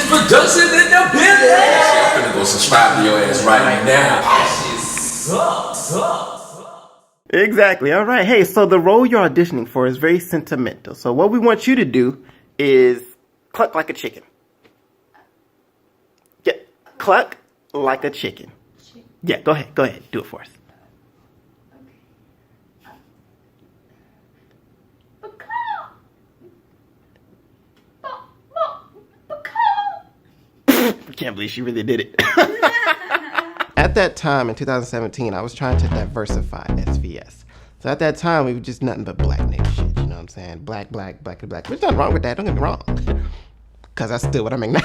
SVS Productions in the building. I'm finna go subscribe to your ass right now. That shit sucks. Exactly. All right. Hey, so the role you're auditioning for is very sentimental. So what we want you to do is cluck like a chicken. Yeah, cluck like a chicken. Yeah, go ahead. Go ahead. Do it for us. I can't believe she really did it. At that time in 2017, I was trying to diversify SVS. So at that time, we were just nothing but black nigga shit, you know what I'm saying? Black. There's nothing wrong with that, don't get me wrong. Because that's still what I make now.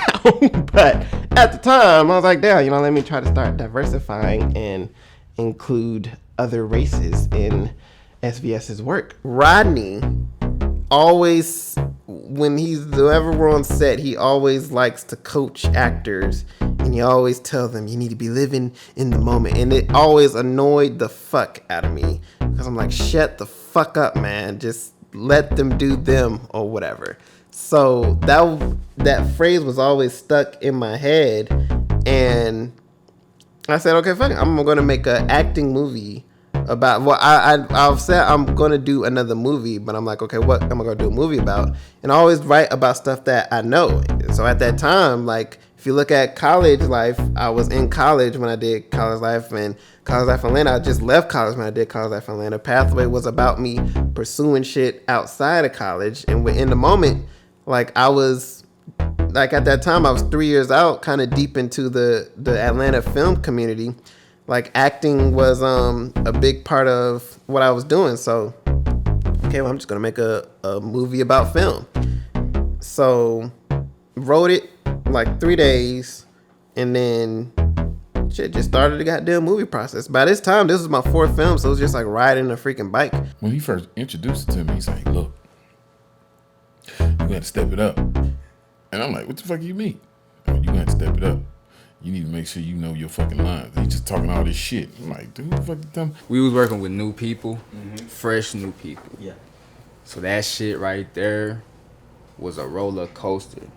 But at the time, I was like, damn, let me try to start diversifying and include other races in SVS's work. Rodney always, whenever we're on set, he always likes to coach actors, and he always tells them, you need to be living in the moment. And it always annoyed the fuck out of me, because I'm like, shut the fuck up, man. Just let them do them or whatever. So that phrase was always stuck in my head, and I said, okay, fuck it. I'm gonna make an acting movie about, well, I've said I'm gonna do another movie, but I'm like, okay, what am I gonna do a movie about? And I always write about stuff that I know. So at that time, like, if you look at college life, I was in college when I did College Life, and College Life Atlanta, I just left college when I did College Life Atlanta. Pathway was about me pursuing shit outside of college, and in the moment, like, I was, like, at that time, I was 3 years out, kind of deep into the Atlanta film community. Like, acting was a big part of what I was doing. So, okay, well, I'm just going to make a movie about film. So, wrote it like 3 days, and then shit, just started the goddamn movie process. By this time, this was my fourth film, so it was just like riding a freaking bike. When he first introduced it to me, he's like, look, you got to step it up. And I'm like, what the fuck you mean? Oh, you got to step it up. You need to make sure you know your fucking lines. He just talking all this shit. I'm like, dude, what the fuck you talking? We was working with new people, fresh new people. Yeah. So that shit right there was a roller coaster.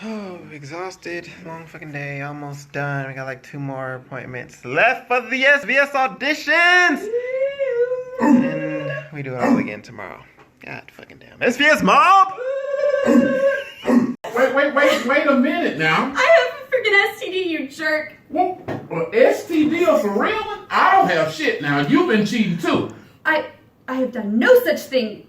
Oh, exhausted. Long fucking day. Almost done. We got like 2 more appointments left for the SVS auditions. And we do it all again tomorrow. God fucking damn. SVS mob! Wait a minute now. I have a freaking STD, you jerk. Well, STD or for real? I don't have shit now. You've been cheating too. I have done no such thing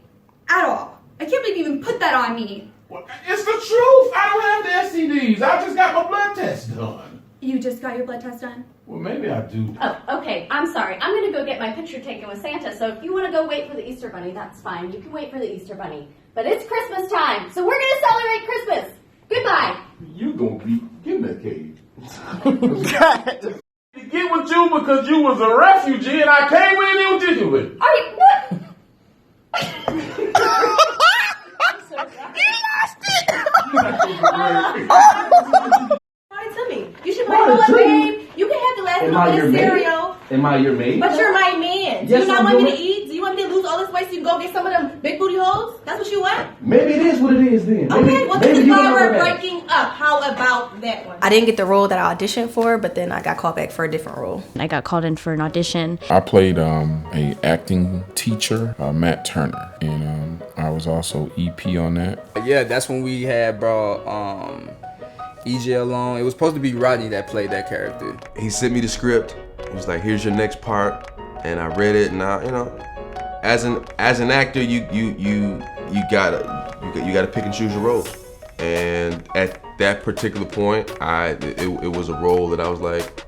at all. I can't believe you even put that on me. Well, it's the truth. I don't have the STDs. I just got my blood test done. You just got your blood test done? Well, maybe I do. Oh, okay. I'm sorry. I'm going to go get my picture taken with Santa, so if you want to go wait for the Easter Bunny, that's fine. You can wait for the Easter Bunny. But it's Christmas time, so we're going to celebrate Christmas. Goodbye. You gonna be in that cave. To get with you because you was a refugee and I came in with you with it. Are you... What? You lost it! Alright, tell me. You should buy a babe. You can have the last little bit of cereal. Am I your mate? But you're my man. Do you not want me to eat? Do you want me to lose all this weight so you can go get some of them big booty holes? That's what you want? Maybe it is what it is then. Okay, well this is why we're breaking up. How about that one? I didn't get the role that I auditioned for, but then I got called back for a different role. I got called in for an audition. I played a acting teacher, Matt Turner, and I was also EP on that. Yeah, that's when we had brought EJ along. It was supposed to be Rodney that played that character. He sent me the script. He was like, "Here's your next part," and I read it. And I, as an actor, you gotta pick and choose your roles. And at that particular point, it was a role that I was like,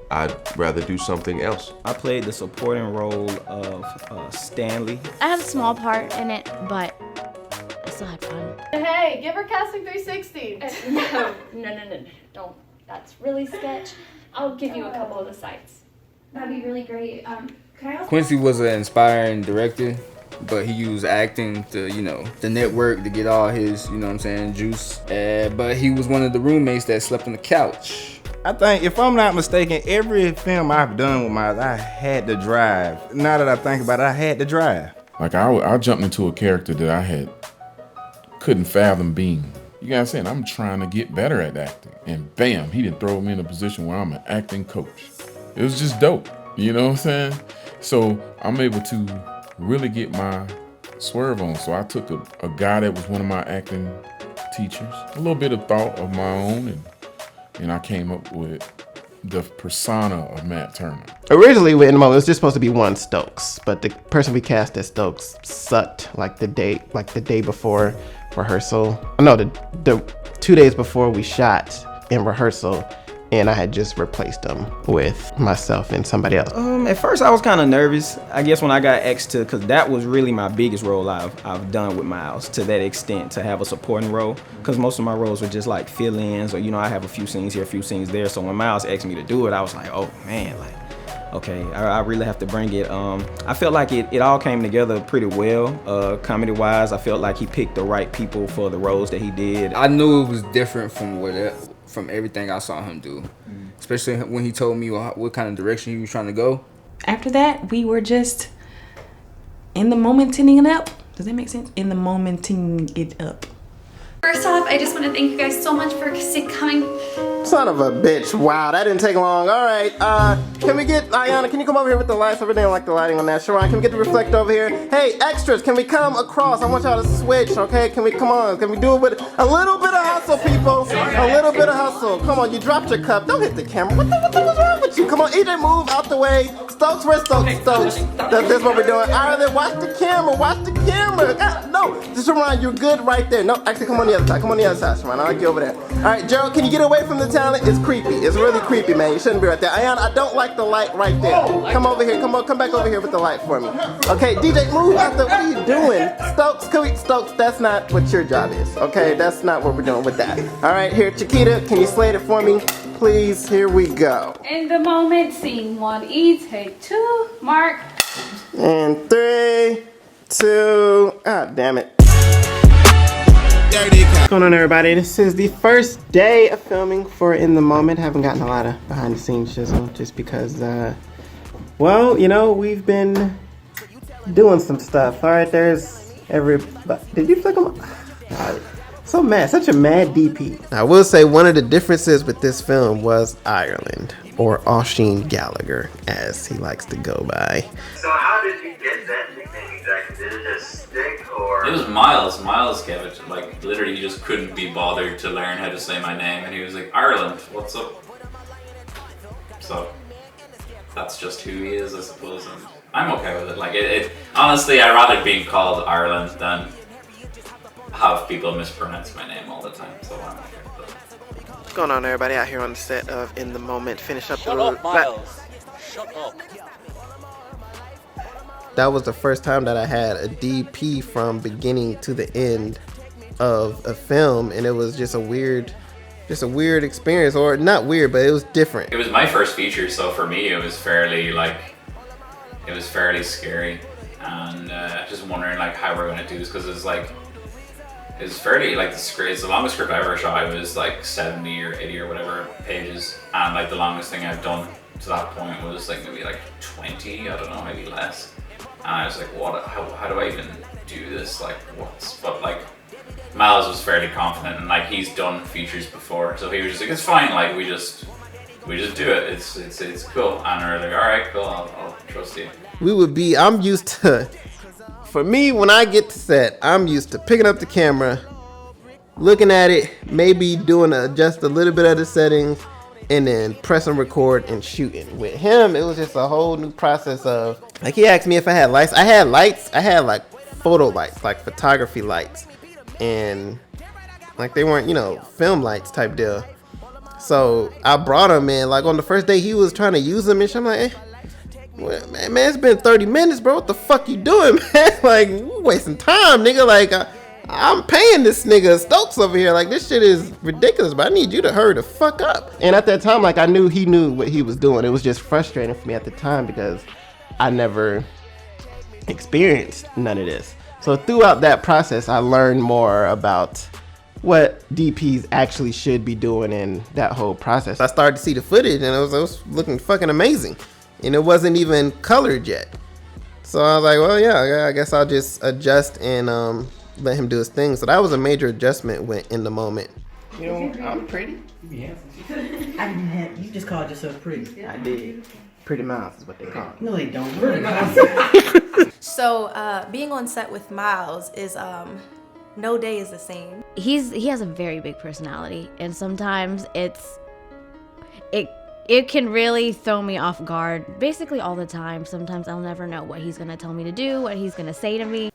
I'd rather do something else. I played the supporting role of Stanley. I had a small part in it, but I still had fun. Hey, give her casting 360. No, don't. That's really sketch. I'll give you a couple of the sites. That'd be really great. Could I also... Quincy was an inspiring director, but he used acting to, the network to get all his, juice. But he was one of the roommates that slept on the couch. I think, if I'm not mistaken, every film I've done with Miles, I had to drive. Now that I think about it, I had to drive. Like I jumped into a character that I couldn't fathom being. You gotta say, I'm trying to get better at acting. And bam, he didn't throw me in a position where I'm an acting coach. It was just dope. You know what I'm saying? So I'm able to really get my swerve on. So I took a guy that was one of my acting teachers, a little bit of thought of my own, and I came up with the persona of Matt Turner. Originally, with In the Moment, it was just supposed to be one Stokes, but the person we cast as Stokes sucked like the day before rehearsal. No, the 2 days before we shot in rehearsal, and I had just replaced him with myself and somebody else. At first I was kind of nervous. I guess when I got asked to, because that was really my biggest role I've done with Miles, to that extent, to have a supporting role. Because most of my roles were just like fill-ins, or I have a few scenes here, a few scenes there. So when Miles asked me to do it, I was like, oh man, okay, I really have to bring it. I felt like it all came together pretty well, comedy-wise. I felt like he picked the right people for the roles that he did. I knew it was different from everything I saw him do, especially when he told me what kind of direction he was trying to go. After that, we were just in the momenting it up. Does that make sense? In the momenting it up. First off, I just want to thank you guys so much for coming. Son of a bitch. Wow, that didn't take long. All right, can we get, Ayana, can you come over here with the lights? I really don't like the lighting on that. Sharon, can we get the reflector over here? Hey, extras, can we come across? I want y'all to switch, okay? Can we, come on, can we do it with a little bit of hustle, people? A little bit of hustle. Come on, you dropped your cup. Don't hit the camera. What the was wrong with you? Come on, EJ, move out the way. Stokes, where's Stokes? Stokes. That's what we're doing. All right, watch the camera, watch the camera. God, no, Sharon, you're good right there. No, actually, come on the other side. Come on the other side, Sharon. I'll get over there. All right, Gerald, can you get away from the talent? It's creepy. It's really creepy, man. You shouldn't be right there. Ayana, I don't like the light right there. Come over here. Come on, come back over here with the light for me. Okay, DJ, move out the, what are you doing? Stokes, that's not what your job is. Okay, that's not what we're doing with that. All right, here, Chiquita, can you slate it for me? Please, here we go. In the moment, scene 1E, take 2, mark. And 3, 2, ah, damn it. What's going on, everybody? This is the first day of filming for In the Moment. Haven't gotten a lot of behind the scenes chisel just because, well, we've been doing some stuff. All right, there's everybody. Did you flick them? So mad, such a mad DP. I will say one of the differences with this film was Ireland, or Oisín Gallagher, as he likes to go by. So how did you get that nickname exactly? Did it just stick, or? It was Miles. Miles gave it. Like, literally, he just couldn't be bothered to learn how to say my name, and he was like, Ireland, what's up? So, that's just who he is, I suppose, and I'm okay with it. Like, honestly, I'd rather be called Ireland than have people mispronounce my name all the time, so I'm okay with it. What's going on, everybody, out here on the set of In the Moment? Finish up Shut up, Miles. Shut up. That was the first time that I had a DP from beginning to the end of a film, and it was just a weird experience, or not weird, but it was different. It was my first feature, so for me it was fairly scary, and just wondering like how we're gonna do this, because it's fairly like the script. It's the longest script I ever shot. It was like 70 or 80 or whatever pages, and like the longest thing I've done to that point was like maybe like 20. I don't know, maybe less. And I was like, what? How do I even do this? Like, but like, Miles was fairly confident, and like he's done features before, so he was just like, it's fine. Like we just do it. It's cool. And we're like, all right, cool. I'll trust you. I'm used to. For me, when I get to set, I'm used to picking up the camera, looking at it, maybe doing just a little bit of the settings, and then pressing record and shooting. With him, it was just a whole new process of, like, he asked me if I had lights. I had lights. I had like photo lights, like photography lights, and like they weren't, film lights type deal. So I brought them in. Like on the first day, he was trying to use them, and shit. I'm like, well, man, it's been 30 minutes, bro. What the fuck you doing, man? Like, we wasting time, nigga. Like, I'm paying this nigga Stokes over here. Like, this shit is ridiculous, but I need you to hurry the fuck up. And at that time, like, I knew he knew what he was doing. It was just frustrating for me at the time because I never experienced none of this. So throughout that process, I learned more about what DPs actually should be doing in that whole process. I started to see the footage, and it was looking fucking amazing. And it wasn't even colored yet. So I was like, well, yeah, I guess I'll just adjust and let him do his thing. So that was a major adjustment when in the moment. You know, I'm pretty. You just called yourself pretty. I did. Pretty mouth is what they call it. No, they don't. So being on set with Miles is no day is the same. He has a very big personality, and sometimes it can really throw me off guard basically all the time. Sometimes I'll never know what he's gonna tell me to do, what he's gonna say to me.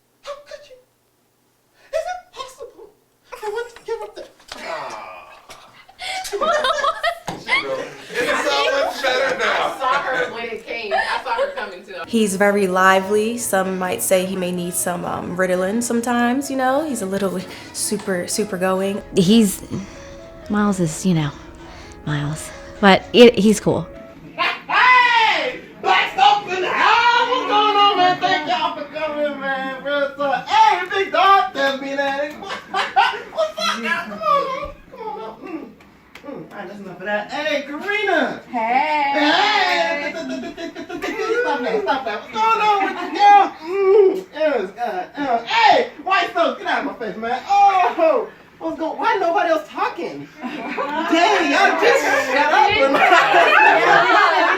He's very lively. Some might say he may need some Ritalin sometimes, you know. He's a little super going. Miles is, Miles. But he's cool. Hey! Black folks in the house! What's going on, man? Thank y'all for coming, man. Hey, big dog, tell me that. What's up, now? Come on, man. Come on, man. Alright, that's enough of that. Hey, Karina! Hey! Hey! Stop that. What's going on with you, girl? Hey! White folks, get out of my face, man. Oh! What's going on? Why nobody else talking? Dang, y'all just shut up. You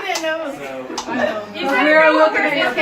didn't know. We were looking at your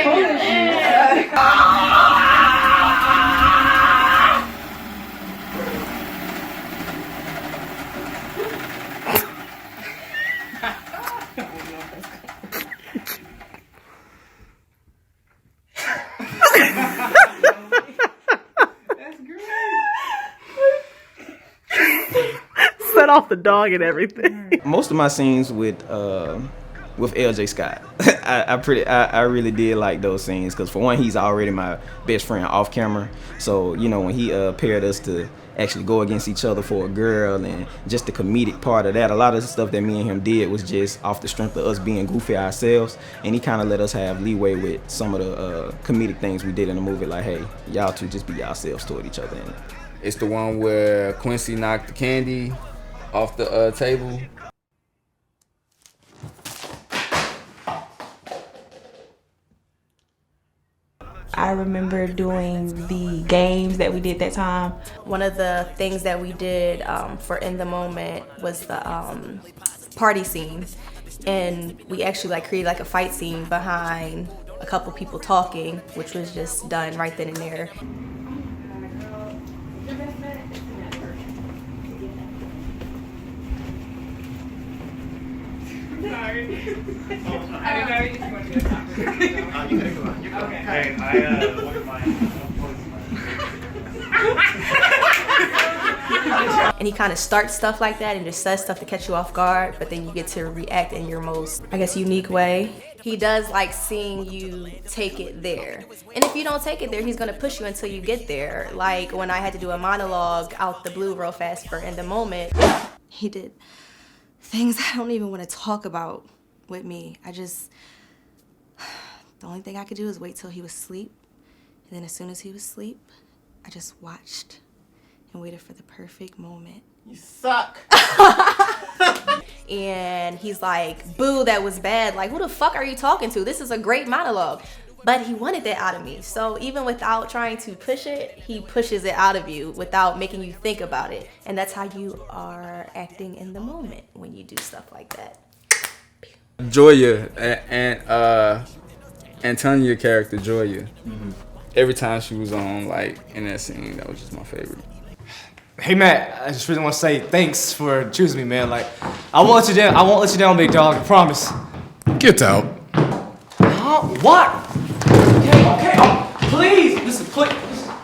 Set off the dog and everything. Most of my scenes with LJ Scott, I really did like those scenes because for one, he's already my best friend off camera. So when he paired us to actually go against each other for a girl and just the comedic part of that, a lot of the stuff that me and him did was just off the strength of us being goofy ourselves, and he kind of let us have leeway with some of the comedic things we did in the movie, like, hey, y'all two just be yourselves toward each other. And it's the one where Quincy knocked the candy off the table. I remember doing the games that we did that time. One of the things that we did for In the Moment was the party scene. And we actually created a fight scene behind a couple people talking, which was just done right then and there. Sorry. I didn't know you just wanted to go talk. You gotta go on. You go. Okay. Hey, I wouldn't mind. And he kind of starts stuff like that and just says stuff to catch you off guard, but then you get to react in your most, unique way. He does like seeing you take it there. And if you don't take it there, he's gonna push you until you get there. Like when I had to do a monologue out the blue real fast for In the Moment, he did things I don't even want to talk about with me. The only thing I could do is wait till he was asleep. And then as soon as he was asleep, I just watched and waited for the perfect moment. You suck. And he's like, boo, that was bad. Like, who the fuck are you talking to? This is a great monologue. But he wanted that out of me. So even without trying to push it, he pushes it out of you without making you think about it. And that's how you are acting in the moment when you do stuff like that. Joya and Antonia character, Joya. Every time she was on, in that scene, that was just my favorite. Hey Matt, I just really want to say thanks for choosing me, man. I won't let you down. I won't let you down, big dog. I promise. Get out. Huh? What? Okay. Please, listen, please,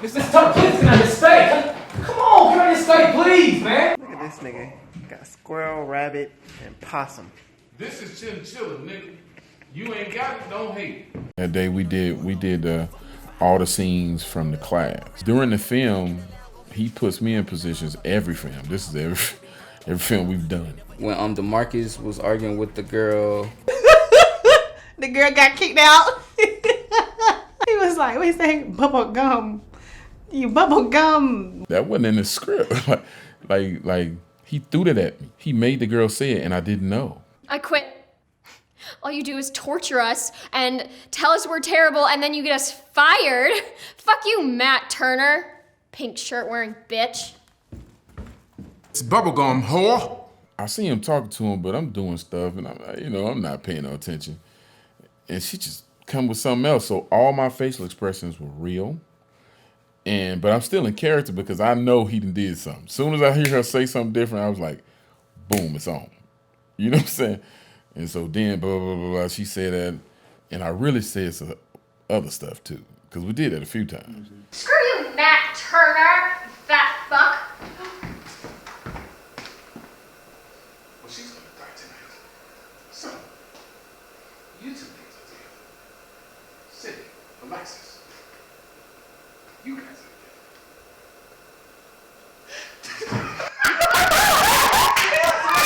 can I just stay? Come on, can I just stay, please, man? Look at this nigga. Got squirrel, rabbit, and possum. This is chillin', nigga. You ain't got it, don't hate. That day we did all the scenes from the class. During the film, he puts me in positions every film. This is every film we've done. When DeMarcus was arguing with the girl. The girl got kicked out. He was like, what you saying? Bubble gum. You bubble gum. That wasn't in the script. like he threw that at me. He made the girl say it and I didn't know. I quit. All you do is torture us and tell us we're terrible and then you get us fired. Fuck you, Matt Turner. pink shirt wearing bitch. It's bubblegum, whore. I see him talking to him, but I'm doing stuff, and I'm not paying no attention. And she just come with something else. So all my facial expressions were real. But I'm still in character because I know he done did something. As soon as I hear her say something different, I was like, boom, it's on. You know what I'm saying? And so then, blah, blah, blah, blah, she said that. And I really said some other stuff too, because we did it a few times. Screw you, Matt Turner, you fat fuck. Well, she's going to die tonight. So, you two things are together. Sit, Alexis. You guys are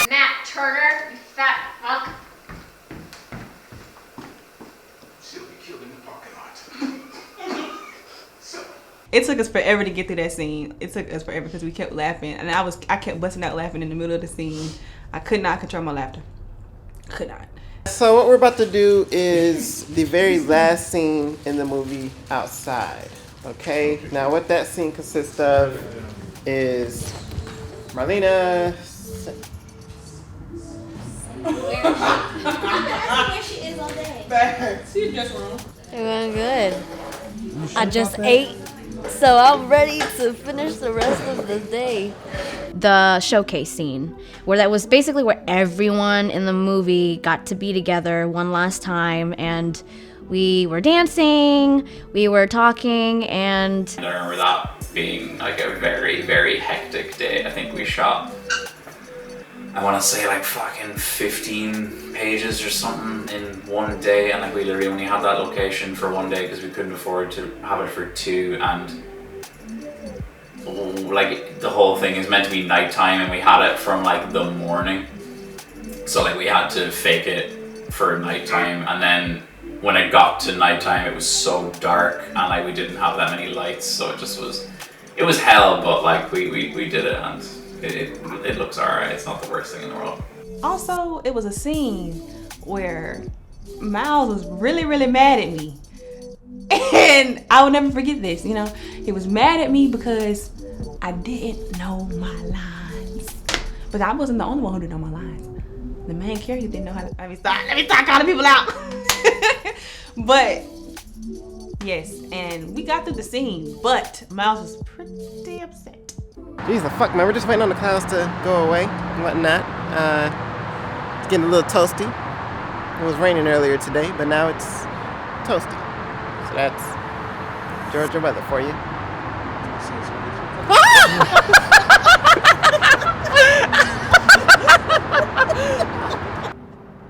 Matt Turner, you fat fuck. She'll be killed in the parking lot. So. It took us forever to get through that scene. It took us forever because we kept laughing, and I kept busting out laughing in the middle of the scene. I could not control my laughter. Could not. So what we're about to do is the very last scene in the movie, Outside. Okay, now what that scene consists of is Marlena. Where she is all day. She's just wrong. It went good. I just ate, so I'm ready to finish the rest of the day. The showcase scene, where that was basically where everyone in the movie got to be together one last time, and we were dancing, we were talking, and I remember that being like a very, very hectic day. I think we shot, I want to say like fucking 15 pages or something in one day, and like we literally only had that location for one day because we couldn't afford to have it for two, and like the whole thing is meant to be nighttime, and we had it from like the morning, so like we had to fake it for nighttime, and then when it got to nighttime it was so dark and like we didn't have that many lights, so it was hell, but like we did it, and it looks alright. It's not the worst thing in the world. Also, it was a scene where Miles was really, really mad at me. And I will never forget this, He was mad at me because I didn't know my lines. But I wasn't the only one who didn't know my lines. The main character didn't know how to... Let me start calling people out. But, yes, and we got through the scene, but Miles was pretty upset. Jeez, the fuck, man. We're just waiting on the clouds to go away and whatnot. It's getting a little toasty. It was raining earlier today, but now it's toasty. So that's Georgia weather for you.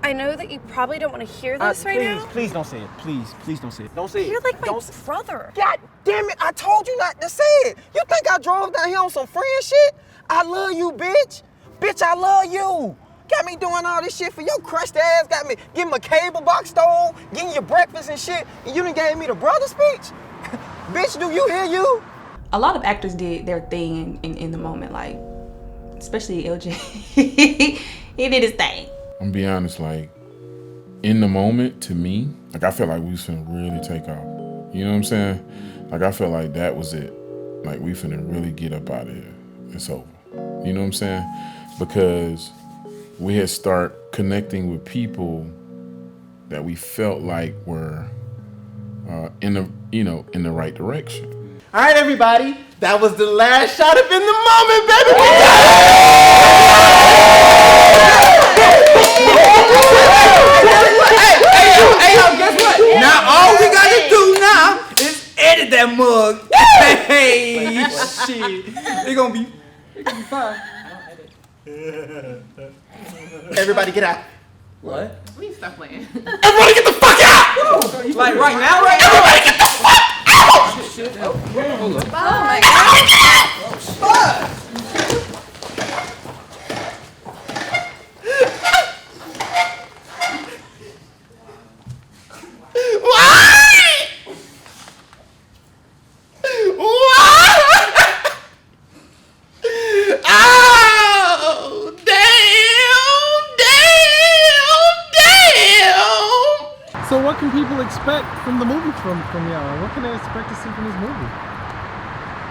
I know that you probably don't want to hear this right now. Please don't say it. Please don't say it. Don't say it. You're like my brother. God damn it, I told you not to say it. You think I drove down here on some friend shit? I love you, bitch. Bitch, I love you. Got me doing all this shit for your crushed ass. Got me getting my cable box stolen, getting your breakfast and shit, and you done gave me the brother speech? Bitch, do you hear you? A lot of actors did their thing in the moment, like, especially LJ. He did his thing. I'm gonna be honest, like, in the moment, to me, like, I felt like we was finna really take off. You know what I'm saying? Like, I felt like that was it. Like, we finna really get up out of here. It's over. You know what I'm saying? Because we had start connecting with people that we felt like were in the right direction. All right, everybody. That was the last shot of In the Moment, baby. We got it! Hey, guess what? Now all we gotta do now is edit that mug. Hey, shit. They gonna be fine. Everybody get out. What? We stop playing. Everybody get the fuck out! Like right now, right? Everybody get the fuck out! Shit. Oh my god. Fuck! So what can people expect from the movie from y'all? What can they expect to see from this movie?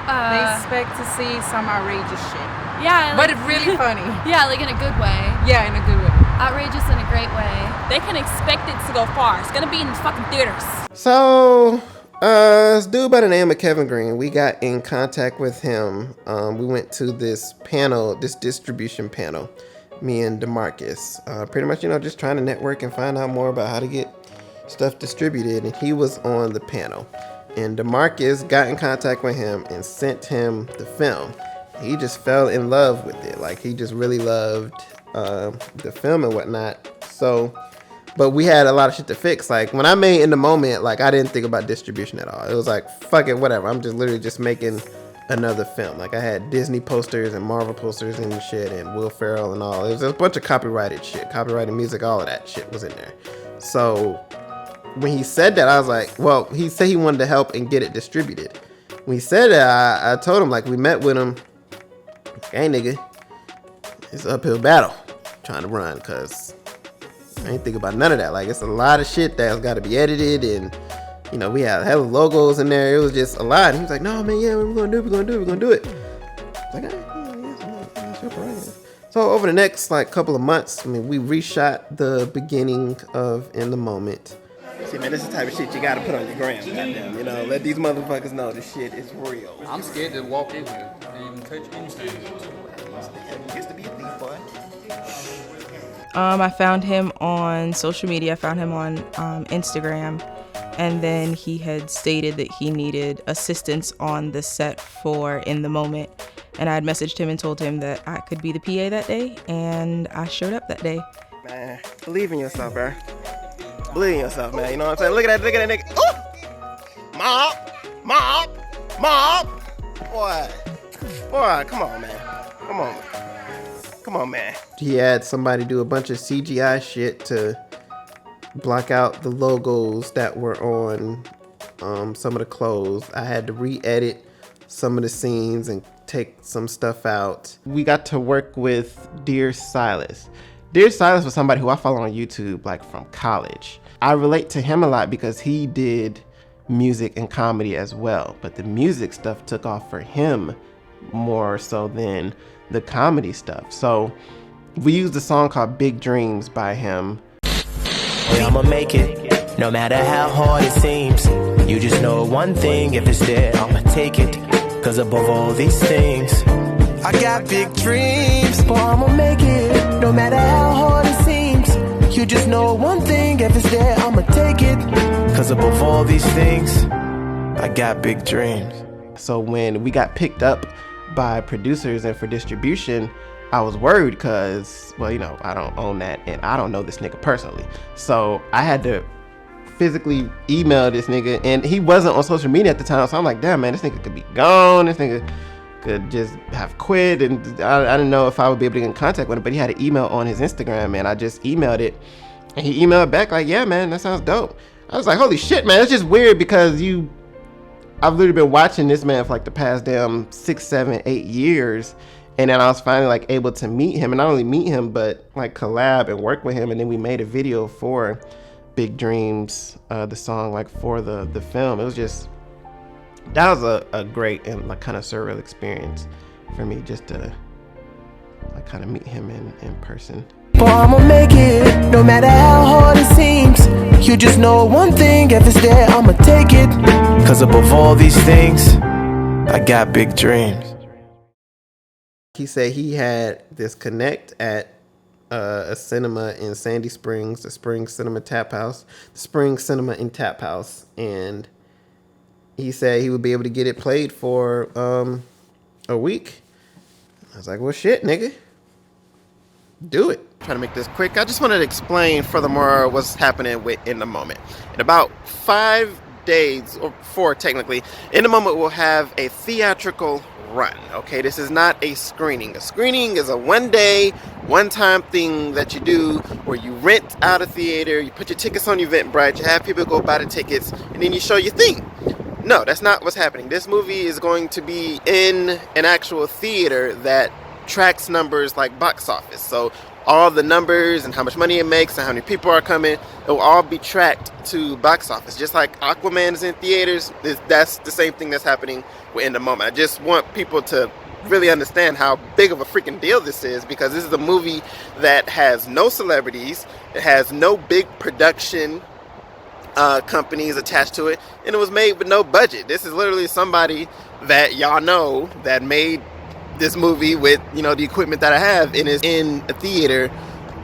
They expect to see some outrageous shit. Yeah, But it's really funny. Yeah, like in a good way. Yeah, in a good way. Outrageous in a great way. They can expect it to go far. It's gonna be in fucking theaters. So, this dude by the name of Kevin Green, we got in contact with him. We went to this panel, this distribution panel, me and DeMarcus. Pretty much, just trying to network and find out more about how to get stuff distributed. And he was on the panel. And DeMarcus got in contact with him and sent him the film. He just fell in love with it. Like, he just really loved the film and whatnot. So, but we had a lot of shit to fix. Like, when I made In the Moment, like, I didn't think about distribution at all. It was like, fuck it, whatever. I'm just literally just making another film. Like, I had Disney posters and Marvel posters and shit and Will Ferrell and all. It was a bunch of copyrighted shit. Copyrighted music, all of that shit was in there. So when he said that, I was like, well, he said he wanted to help and get it distributed. When he said that, I told him, like, we met with him. Hey, nigga, it's an uphill battle trying to run, because I ain't think about none of that. Like, it's a lot of shit that's got to be edited, and, we had hella logos in there. It was just a lot. And he was like, no, man, yeah, we're going to do it. I was like, yeah, sure, right. So over the next, couple of months, we reshot the beginning of In the Moment. See, man, this is the type of shit you gotta put on your gram, goddamn. Let these motherfuckers know this shit is real. I'm scared to walk in here and even touch anything. Used to be a thief, boy. I found him on social media. I found him on Instagram. And then he had stated that he needed assistance on the set for In the Moment. And I had messaged him and told him that I could be the PA that day. And I showed up that day. Man, believe in yourself, bro. Believe in yourself, man. You know what I'm saying? Look at that nigga. Ooh! Mom! Boy, come on, man. Come on, man. He had somebody do a bunch of CGI shit to block out the logos that were on some of the clothes. I had to re-edit some of the scenes and take some stuff out. We got to work with Dear Silas. Dear Silas was somebody who I follow on YouTube, from college. I relate to him a lot because he did music and comedy as well, but the music stuff took off for him more so than the comedy stuff. So we used a song called Big Dreams by him. I'ma make it, no matter how hard it seems. You just know one thing, if it's there, I'ma take it. Cause above all these things, I got big dreams. Boy, I'ma make it, no matter how hard it seems. You just know one thing, if it's there, I'ma take it. Cause above all these things, I got big dreams. So when we got picked up by producers and for distribution, I was worried because, I don't own that and I don't know this nigga personally. So I had to physically email this nigga, and he wasn't on social media at the time. So I'm like, damn, man, this nigga could be gone. This nigga could just have quit, and I didn't know if I would be able to get in contact with him, but he had an email on his Instagram, and I just emailed it, and he emailed back like, yeah, man, that sounds dope. I was like, holy shit, man, it's just weird because I've literally been watching this man for the past damn 6, 7, 8 years, and then I was finally able to meet him, and not only meet him, but collab and work with him, and then we made a video for Big Dreams, the song for the film. It was just, that was a great and kind of surreal experience for me, just to kind of meet him in person. Boy, I'ma make it, no matter how hard it seems. You just know one thing, if it's there, I'ma take it. Cause above all these things, I got big dreams. He said he had this connect at a cinema in Sandy Springs, the Spring Cinema and Tap House, and he said he would be able to get it played for a week. I was like, well, shit, nigga. Do it. Trying to make this quick. I just wanted to explain furthermore what's happening with In the Moment. In about 5 days, or 4 technically, In the Moment will have a theatrical run. Okay, this is not a screening. A screening is a one-day, one-time thing that you do where you rent out a theater, you put your tickets on Eventbrite, you have people go buy the tickets, and then you show your thing. No, that's not what's happening. This movie is going to be in an actual theater that tracks numbers like box office. So all the numbers and how much money it makes and how many people are coming, it will all be tracked to box office. Just like Aquaman is in theaters, that's the same thing that's happening in the moment. I just want people to really understand how big of a freaking deal this is, because this is a movie that has no celebrities, it has no big production companies attached to it, and it was made with no budget. This is literally somebody that y'all know that made this movie with, you know, the equipment that I have, and is in a theater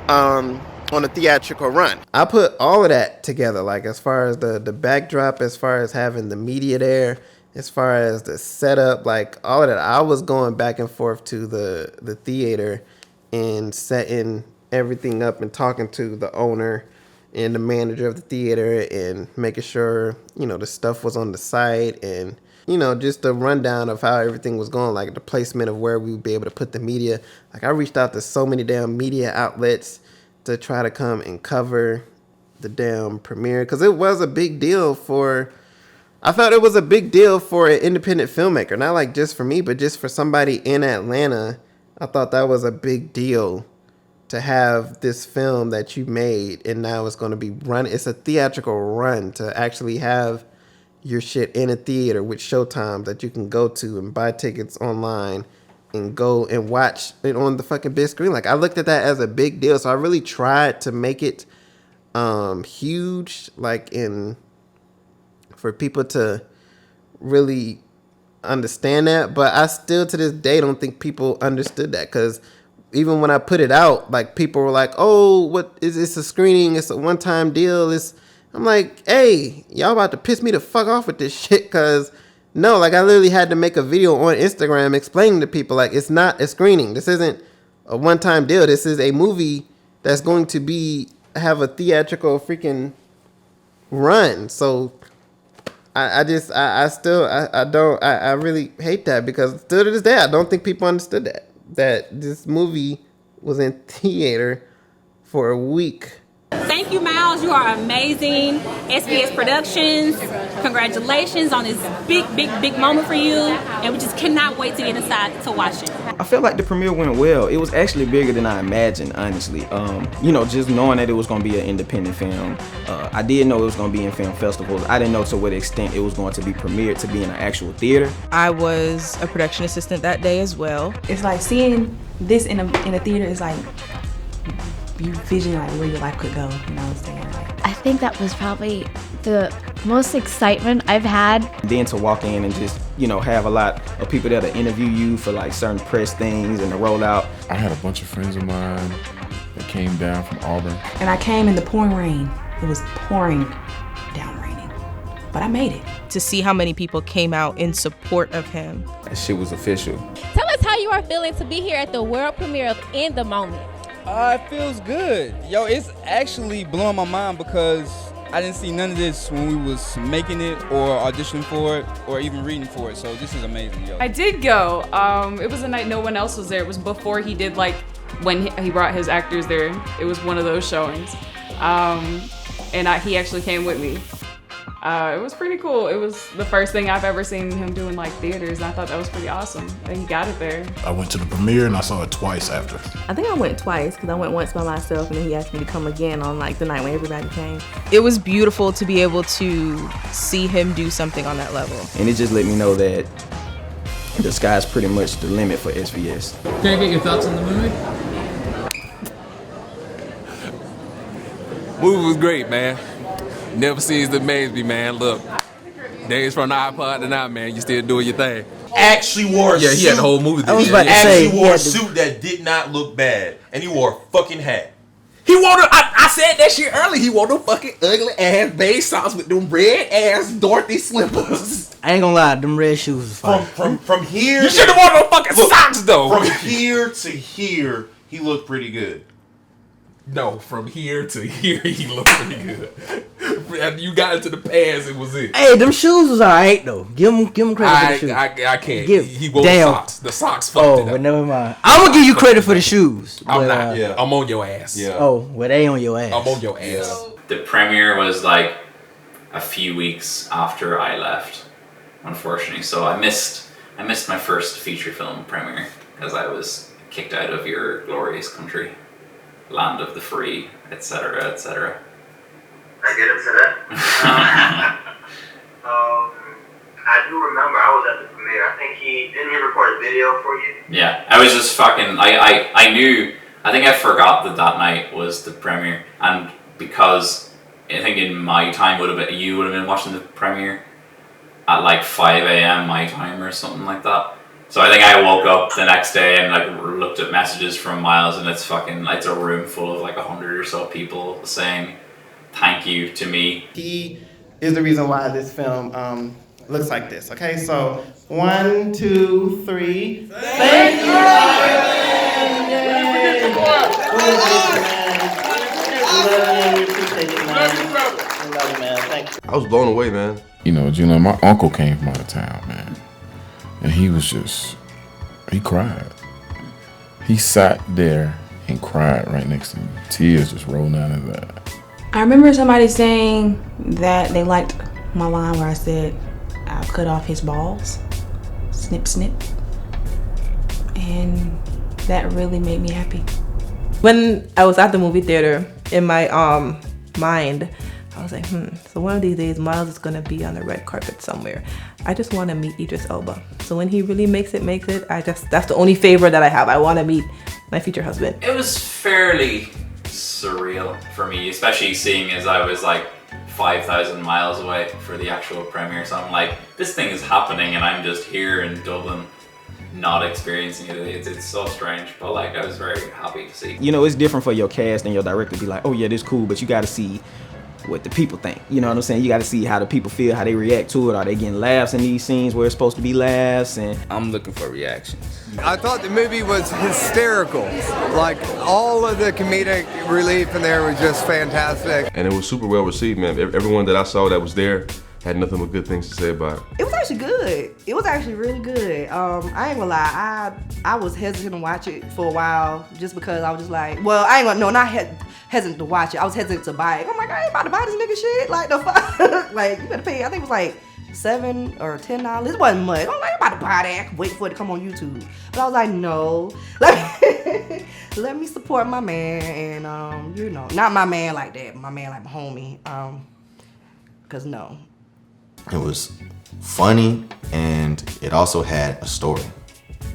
on a theatrical run. I put all of that together, like as far as the backdrop, as far as having the media there, as far as the setup, like all of that. I was going back and forth to the theater and setting everything up and talking to the owner and the manager of the theater and making sure, you know, the stuff was on the site, and, you know, just a rundown of how everything was going, like the placement of where we would be able to put the media. Like I reached out to so many damn media outlets to try to come and cover the damn premiere, because it was a big deal I felt it was a big deal for an independent filmmaker, not like just for me, but just for somebody in Atlanta. I thought that was a big deal to have this film that you made, and now it's going to be run. It's a theatrical run to actually have your shit in a theater with showtime that you can go to and buy tickets online and go and watch it on the fucking big screen. Like I looked at that as a big deal, so I really tried to make it huge, like for people to really understand that. But I still to this day don't think people understood that, because even when I put it out, like people were like, "Oh, what is this? A screening? It's a one-time deal." I'm like, "Hey, y'all about to piss me the fuck off with this shit?" Because no, like I literally had to make a video on Instagram explaining to people like it's not a screening. This isn't a one-time deal. This is a movie that's going to have a theatrical freaking run. So I really hate that, because still to this day I don't think people understood that this movie was in theater for a week. Thank you, Miles. You are amazing. SVS Productions, congratulations on this big moment for you. And we just cannot wait to get inside to watch it. I feel like the premiere went well. It was actually bigger than I imagined, honestly. You know, just knowing that it was going to be an independent film. I did know it was going to be in film festivals. I didn't know to what extent it was going to be premiered to be in an actual theater. I was a production assistant that day as well. It's like seeing this in a theater is like you vision like where your life could go, you know what I'm saying? Like, I think that was probably the most excitement I've had. Then to walk in and just, you know, have a lot of people there to interview you for like certain press things and to roll out. I had a bunch of friends of mine that came down from Auburn. And I came in the pouring rain. It was pouring down raining, but I made it. To see how many people came out in support of him. That shit was official. Tell us how you are feeling to be here at the world premiere of In the Moment. It feels good. Yo, it's actually blowing my mind because I didn't see none of this when we was making it or auditioning for it or even reading for it. So this is amazing, yo. I did go. It was a night no one else was there. It was before he did, like, when he brought his actors there. It was one of those showings. And he actually came with me. It was pretty cool. It was the first thing I've ever seen him do in like theaters, and I thought that was pretty awesome. And he got it there. I went to the premiere and I saw it twice after. I think I went twice, because I went once by myself and then he asked me to come again on like the night when everybody came. It was beautiful to be able to see him do something on that level. And it just let me know that the sky's pretty much the limit for SVS. Can I get your thoughts on the movie? Movie was great, man. Never cease to amaze me, man. Look, days from the iPod to now, man, you still doing your thing. Actually wore a suit. Yeah, he had the whole movie. I was about to say, he wore a suit that did not look bad, and he wore a fucking hat. He wore I said that shit earlier. He wore them fucking ugly ass beige socks with them red ass Dorothy slippers. I ain't gonna lie, them red shoes was fire. From here, you should have worn them fucking socks though. From here to here, he looked pretty good. No, from here to here, he looked pretty good. After you got into the pants, it was it. Hey, them shoes was alright though. Give him credit for the shoes. I can't. He wore the socks. The socks fucked it up. But never mind. I'm gonna give you credit for the shoes. I'm not. I'm on your ass. Yeah. Oh, well, they on your ass. I'm on your ass. The premiere was like a few weeks after I left, unfortunately. So I missed my first feature film premiere because I was kicked out of your glorious country, land of the free, etc., etc. I get into that. I do remember I was at the premiere. I think he record a video for you. Yeah, I was just fucking. I knew. I think I forgot that night was the premiere, and because I think in my time you would have been watching the premiere at like 5 a.m. my time or something like that. So I think I woke up the next day and like looked at messages from Miles, and it's a room full of like 100 or so people saying thank you to me. He is the reason why this film looks like this. Okay, so 1, 2, 3. Thank you, I was blown away, man. You know, Gino, my uncle came from out of town, man. And he cried. He sat there and cried right next to me. Tears just rolled down his eyes. I remember somebody saying that they liked my line where I said, I'll cut off his balls. Snip, snip. And that really made me happy. When I was at the movie theater, in my mind, I was like, so one of these days Miles is gonna be on the red carpet somewhere. I just wanna meet Idris Elba. So when he really makes it, that's the only favor that I have. I wanna meet my future husband. It was fairly surreal for me, especially seeing as I was like 5,000 miles away for the actual premiere. So I'm like, this thing is happening and I'm just here in Dublin not experiencing it. It's so strange, but like I was very happy to see. You know, it's different for your cast and your director to be like, oh yeah, this cool, but you gotta see what the people think. You know what I'm saying? You gotta see how the people feel, how they react to it. Are they getting laughs in these scenes where it's supposed to be laughs? And I'm looking for reactions. I thought the movie was hysterical. Like, all of the comedic relief in there was just fantastic. And it was super well received, man. Everyone that I saw that was there had nothing but good things to say about it. It was actually good. It was actually really good. I ain't gonna lie, I was hesitant to watch it for a while just because I was just like, well, I ain't gonna, no, not hesitant to watch it. I was hesitant to buy it. I'm like, I ain't about to buy this nigga shit. Like, the fuck? Like, you better pay, I think it was like $7 or $10. It wasn't much. I'm like, I'm about to buy that. I can wait for it to come on YouTube. But I was like, no. Let me support my man and, you know, not my man like that. My man like my homie. Cause no. It was funny, and it also had a story,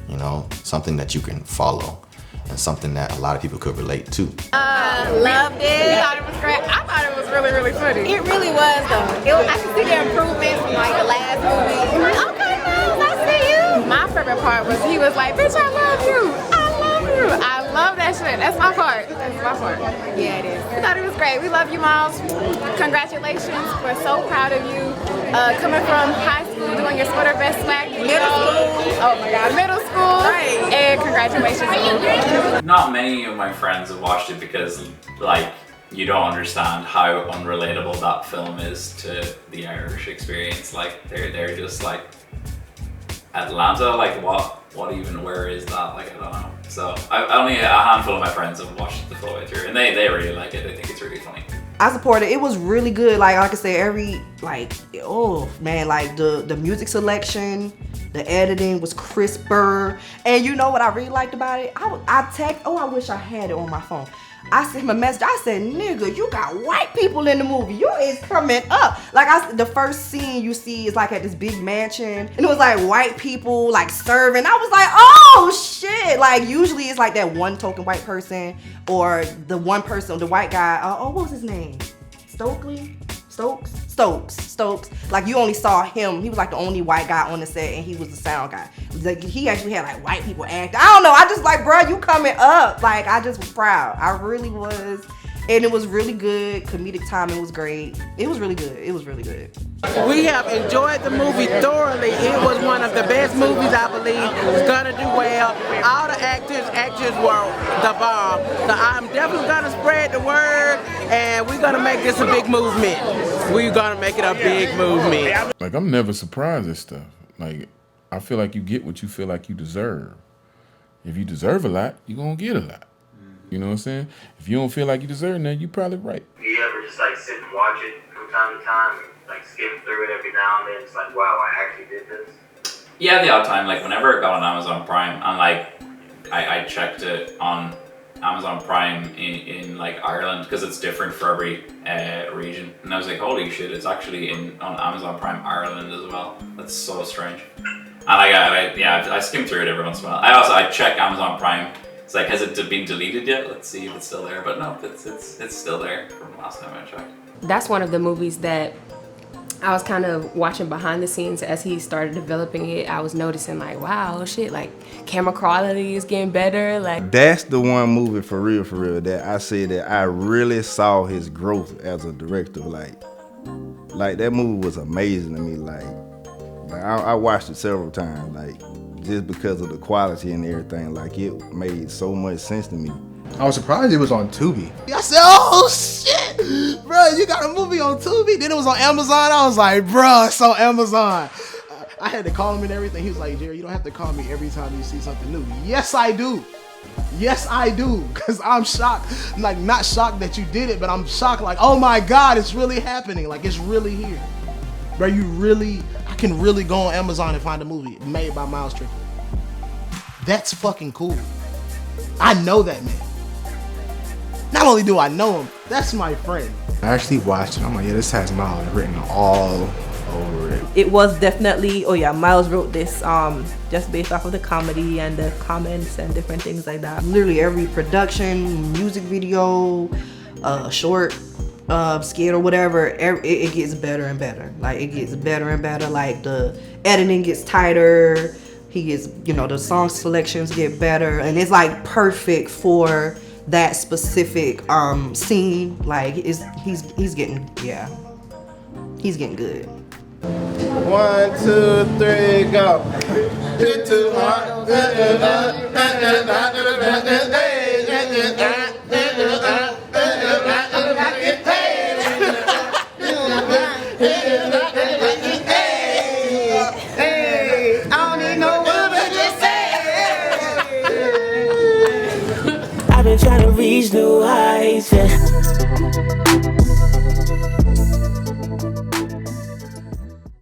you know, something that you can follow and something that a lot of people could relate to. Loved it. I thought it was great. I thought it was really, really funny. It really was, though. I can see the improvements from like the last movie. Okay, Miles, I see you. My favorite part was he was like, bitch, I love you. I love you. I love that shit. That's my part. That's my part. Yeah, it is. We thought it was great. We love you, Miles. Congratulations. We're so proud of you. Coming from high school, doing your sweater vest swag. Middle school. Oh my God, middle school. Right. And congratulations. Not many of my friends have watched it because, like, you don't understand how unrelatable that film is to the Irish experience. Like, they're just like, Atlanta, like what even, where is that? Like, I don't know. So only a handful of my friends have watched the full way through, and they really like it. They think it's really funny. I support it. It was really good. Like I said, oh man, like the music selection, the editing was crisper. And you know what I really liked about it? I wish I had it on my phone. I sent him a message. I said, nigga, you got white people in the movie. You is coming up. Like, the first scene you see is like at this big mansion. And it was like white people like serving. I was like, oh shit. Like, usually it's like that one token white person or the one person, the white guy. What was his name? Stokes. Like, you only saw him. He was like the only white guy on the set, and he was the sound guy. Like, he actually had like white people acting. I don't know. I just like, bro, you coming up. Like, I just was proud. I really was. And it was really good. Comedic timing was great. It was really good. It was really good. We have enjoyed the movie thoroughly. It was one of the best movies, I believe. It's gonna do well. All the actors were the bomb. So I'm definitely gonna spread the word, and we're gonna make this a big movement. We're gonna make it a big movement. Like, I'm never surprised at stuff. Like, I feel like you get what you feel like you deserve. If you deserve a lot, you're gonna get a lot. You know what I'm saying? If you don't feel like you deserve that, you're probably right. Do you ever just like sit and watch it from time to time, like skim through it every now and then? It's like, wow, I actually did this. Yeah, the odd time, like whenever it got on Amazon Prime, and like I checked it on Amazon Prime in like Ireland because it's different for every region, and I was like, holy shit, it's actually on Amazon Prime Ireland as well. That's so strange. And I skim through it every once in a while. I check Amazon Prime. It's like, has it been deleted yet? Let's see if it's still there. But no, it's still there from last time I checked. That's one of the movies that I was kind of watching behind the scenes as he started developing it. I was noticing like, wow, shit, like camera quality is getting better. Like that's the one movie for real that I say that I really saw his growth as a director. Like that movie was amazing to me. Like I watched it several times. Like just because of the quality and everything. Like it made so much sense to me. I was surprised it was on Tubi. I said, oh shit, bro, you got a movie on Tubi? Then it was on Amazon. I was like, bro, it's on Amazon. I had to call him and everything. He was like, Jerry, you don't have to call me every time you see something new. Yes, I do. Yes, I do. Because I'm shocked. Like, not shocked that you did it, but I'm shocked like, oh my God, it's really happening. Like, it's really here. Bro, I can really go on Amazon and find a movie made by Miles Strickland. That's fucking cool. I know that man. Not only do I know him, that's my friend. I actually watched it. I'm like, yeah, this has Miles written all over it. It was definitely, oh yeah, Miles wrote this just based off of the comedy and the comments and different things like that. Literally every production, music video, short skit or whatever, it gets better and better. Like it gets better and better. Like the editing gets tighter. He gets, the song selections get better, and it's like perfect for that specific scene. Like he's getting good. 1, 2, 3, go. Hit too hard. I've been trying to reach new heights, yeah.